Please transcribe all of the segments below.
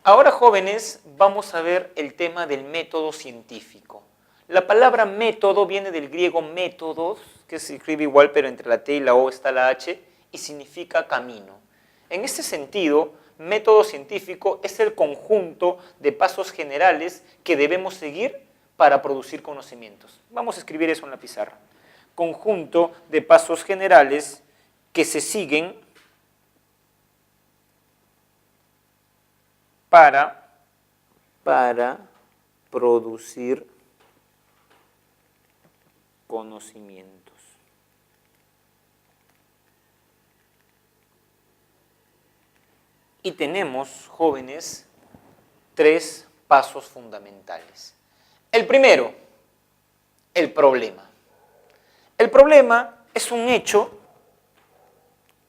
Ahora, jóvenes, vamos a ver el tema del método científico. La palabra método viene del griego métodos, que se escribe igual, pero entre la T y la O está la H, y significa camino. En este sentido, método científico es el conjunto de pasos generales que debemos seguir para producir conocimientos. Vamos a escribir eso en la pizarra. Conjunto de pasos generales que se siguen para producir conocimientos. Y tenemos, jóvenes, 3 pasos fundamentales. El primero, el problema. El problema es un hecho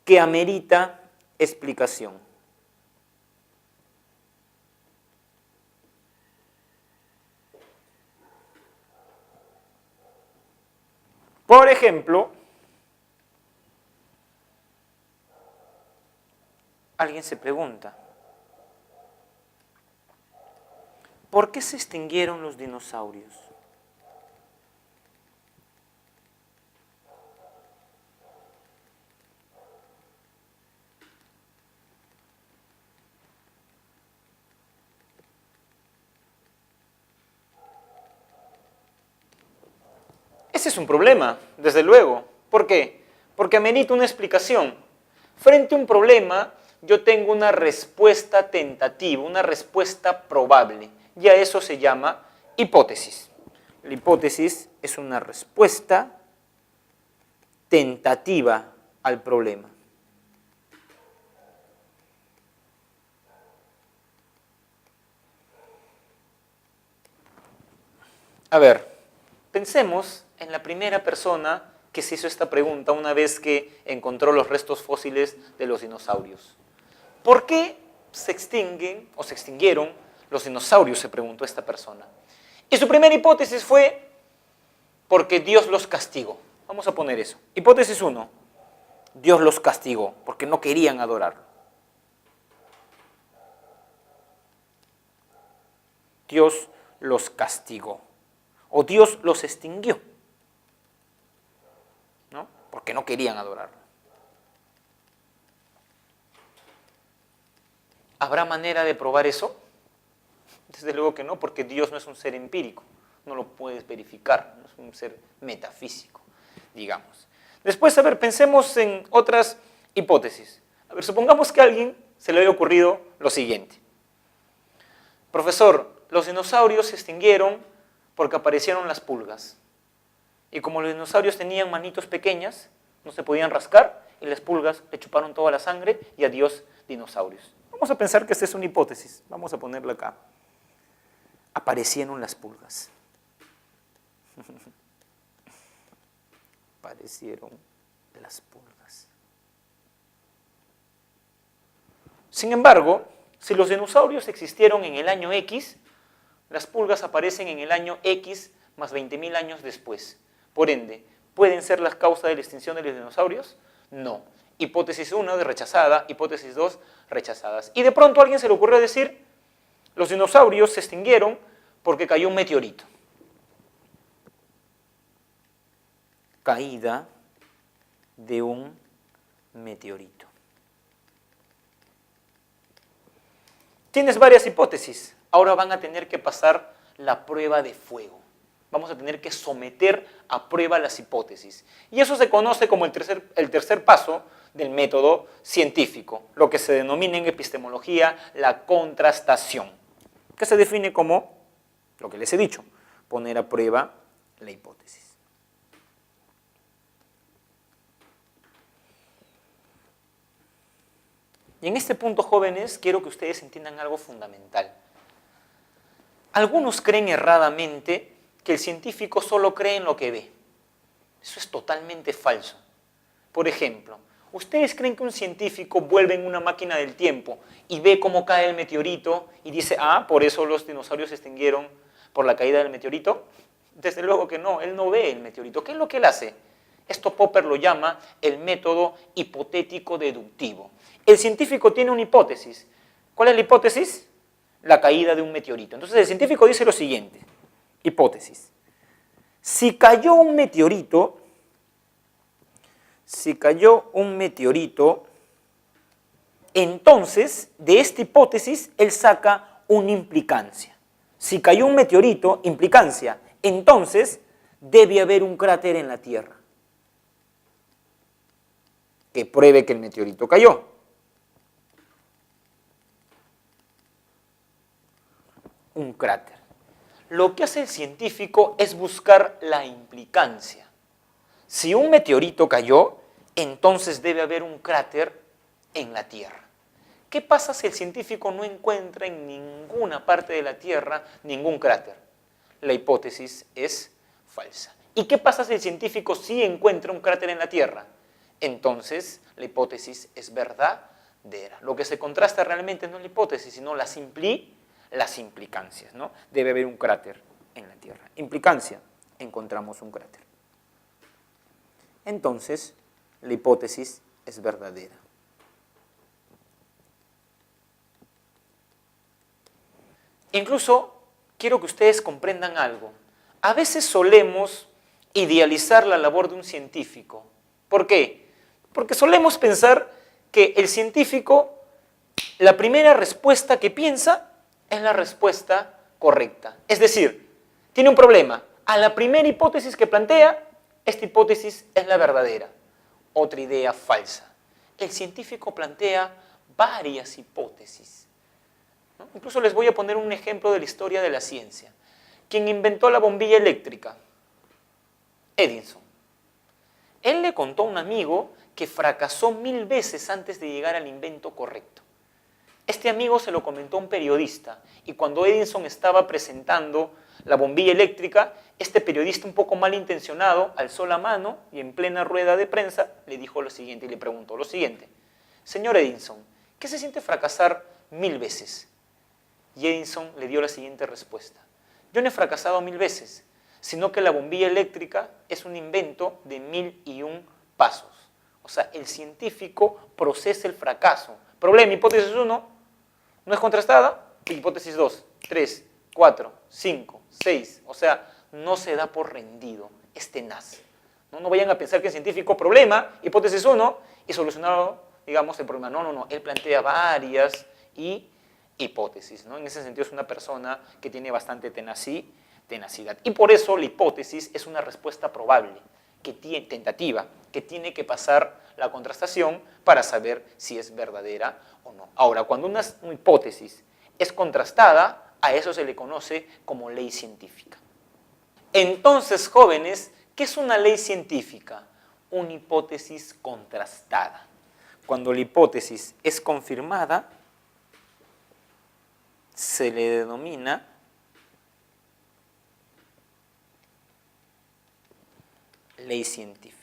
que amerita explicación. Por ejemplo, alguien se pregunta, ¿por qué se extinguieron los dinosaurios? Ese es un problema, desde luego. ¿Por qué? Porque amerita una explicación. Frente a un problema, yo tengo una respuesta tentativa, una respuesta probable. Y a eso se llama hipótesis. La hipótesis es una respuesta tentativa al problema. A ver, pensemos en la primera persona que se hizo esta pregunta una vez que encontró los restos fósiles de los dinosaurios. ¿Por qué se extinguen o se extinguieron los dinosaurios?, se preguntó esta persona. Y su primera hipótesis fue porque Dios los castigó. Vamos a poner eso. Hipótesis 1. Dios los castigó porque no querían adorarlo. Dios los castigó. O Dios los extinguió, ¿no? Porque no querían adorarlo. ¿Habrá manera de probar eso? Desde luego que no, porque Dios no es un ser empírico, no lo puedes verificar, no es un ser metafísico, digamos. Después, a ver, pensemos en otras hipótesis. A ver, supongamos que a alguien se le haya ocurrido lo siguiente. Profesor, los dinosaurios se extinguieron porque aparecieron las pulgas. Y como los dinosaurios tenían manitos pequeñas, no se podían rascar, y las pulgas le chuparon toda la sangre y adiós dinosaurios. Vamos a pensar que esta es una hipótesis, vamos a ponerla acá. Aparecieron las pulgas. Aparecieron las pulgas. Sin embargo, si los dinosaurios existieron en el año X, las pulgas aparecen en el año X más 20.000 años después. Por ende, ¿pueden ser las causas de la extinción de los dinosaurios? No. Hipótesis 1 de rechazada, hipótesis 2 rechazadas. Y de pronto a alguien se le ocurrió decir, los dinosaurios se extinguieron porque cayó un meteorito. Caída de un meteorito. Tienes varias hipótesis. Ahora van a tener que pasar la prueba de fuego. Vamos a tener que someter a prueba las hipótesis. Y eso se conoce como el tercer paso del método científico, lo que se denomina en epistemología la contrastación, que se define como, lo que les he dicho, poner a prueba la hipótesis. Y en este punto, jóvenes, quiero que ustedes entiendan algo fundamental. Algunos creen erradamente que el científico solo cree en lo que ve. Eso es totalmente falso. Por ejemplo, ¿ustedes creen que un científico vuelve en una máquina del tiempo y ve cómo cae el meteorito y dice, ah, por eso los dinosaurios se extinguieron por la caída del meteorito? Desde luego que no, él no ve el meteorito. ¿Qué es lo que él hace? Esto Popper lo llama el método hipotético deductivo. El científico tiene una hipótesis. ¿Cuál es la hipótesis? la caída de un meteorito. Entonces el científico dice lo siguiente, hipótesis. Si cayó un meteorito, entonces de esta hipótesis él saca una implicancia. Si cayó un meteorito, implicancia, entonces debe haber un cráter en la Tierra que pruebe que el meteorito cayó. Un cráter. Lo que hace el científico es buscar la implicancia. Si un meteorito cayó, entonces debe haber un cráter en la Tierra. ¿Qué pasa si el científico no encuentra en ninguna parte de la Tierra ningún cráter? La hipótesis es falsa. ¿Y qué pasa si el científico sí encuentra un cráter en la Tierra? Entonces la hipótesis es verdadera. Lo que se contrasta realmente no es la hipótesis, sino las implicancias, ¿no? Debe haber un cráter en la Tierra. Implicancia, encontramos un cráter. Entonces, la hipótesis es verdadera. Incluso, quiero que ustedes comprendan algo. A veces solemos idealizar la labor de un científico. ¿Por qué? Porque solemos pensar que el científico, la primera respuesta que piensa es la respuesta correcta. Es decir, tiene un problema. A la primera hipótesis que plantea, esta hipótesis es la verdadera. Otra idea falsa. El científico plantea varias hipótesis, ¿no? Incluso les voy a poner un ejemplo de la historia de la ciencia. Quien inventó la bombilla eléctrica, Edison. Él le contó a un amigo que fracasó 1000 veces antes de llegar al invento correcto. Este amigo se lo comentó a un periodista y cuando Edison estaba presentando la bombilla eléctrica, este periodista un poco malintencionado alzó la mano y en plena rueda de prensa le dijo lo siguiente y le preguntó lo siguiente: señor Edison, ¿qué se siente fracasar 1000 veces? Y Edison le dio la siguiente respuesta: yo no he fracasado 1000 veces, sino que la bombilla eléctrica es un invento de 1001 pasos. O sea, el científico procesa el fracaso. Problema, hipótesis 1, no es contrastada, hipótesis 2, 3, 4, 5, 6. O sea, no se da por rendido, es tenaz. No vayan a pensar que el científico, problema, hipótesis 1, y solucionado, digamos, el problema. No. Él plantea varias hipótesis, ¿no? En ese sentido es una persona que tiene bastante tenacidad. Y por eso la hipótesis es una respuesta probable, tentativa, que tiene que pasar la contrastación para saber si es verdadera o no. Ahora, cuando una hipótesis es contrastada, a eso se le conoce como ley científica. Entonces, jóvenes, ¿qué es una ley científica? Una hipótesis contrastada. Cuando la hipótesis es confirmada, se le denomina ley científica.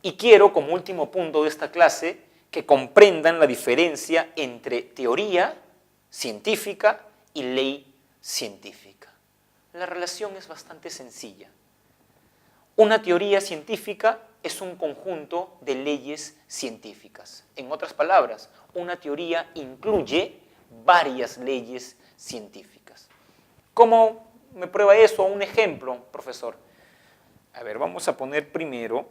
Y quiero, como último punto de esta clase, que comprendan la diferencia entre teoría científica y ley científica. La relación es bastante sencilla. Una teoría científica es un conjunto de leyes científicas. En otras palabras, una teoría incluye varias leyes científicas. ¿Cómo me prueba eso? Un ejemplo, profesor. A ver, vamos a poner primero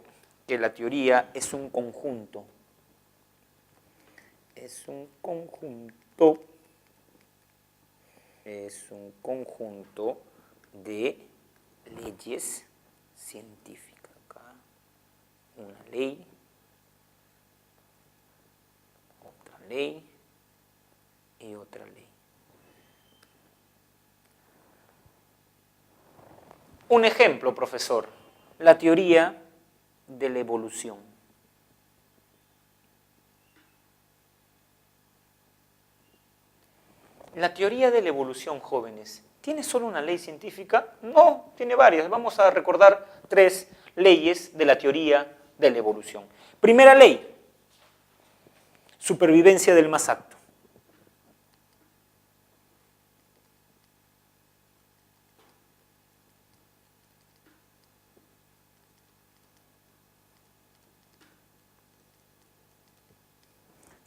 que la teoría es un conjunto. Es un conjunto de leyes científicas. Acá una ley, otra ley y otra ley. Un ejemplo, profesor, la teoría de la evolución. La teoría de la evolución, jóvenes, ¿tiene solo una ley científica? No, tiene varias. Vamos a recordar 3 leyes de la teoría de la evolución. Primera ley, supervivencia del más apto.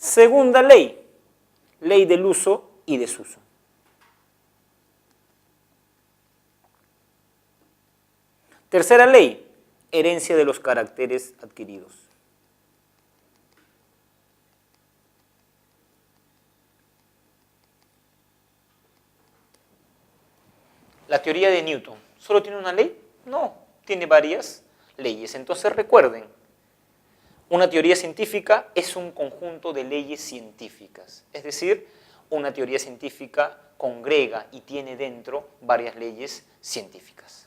Segunda ley, ley del uso y desuso. Tercera ley, herencia de los caracteres adquiridos. La teoría de Newton, ¿solo tiene una ley? No, tiene varias leyes. Entonces recuerden, una teoría científica es un conjunto de leyes científicas. Es decir, una teoría científica congrega y tiene dentro varias leyes científicas.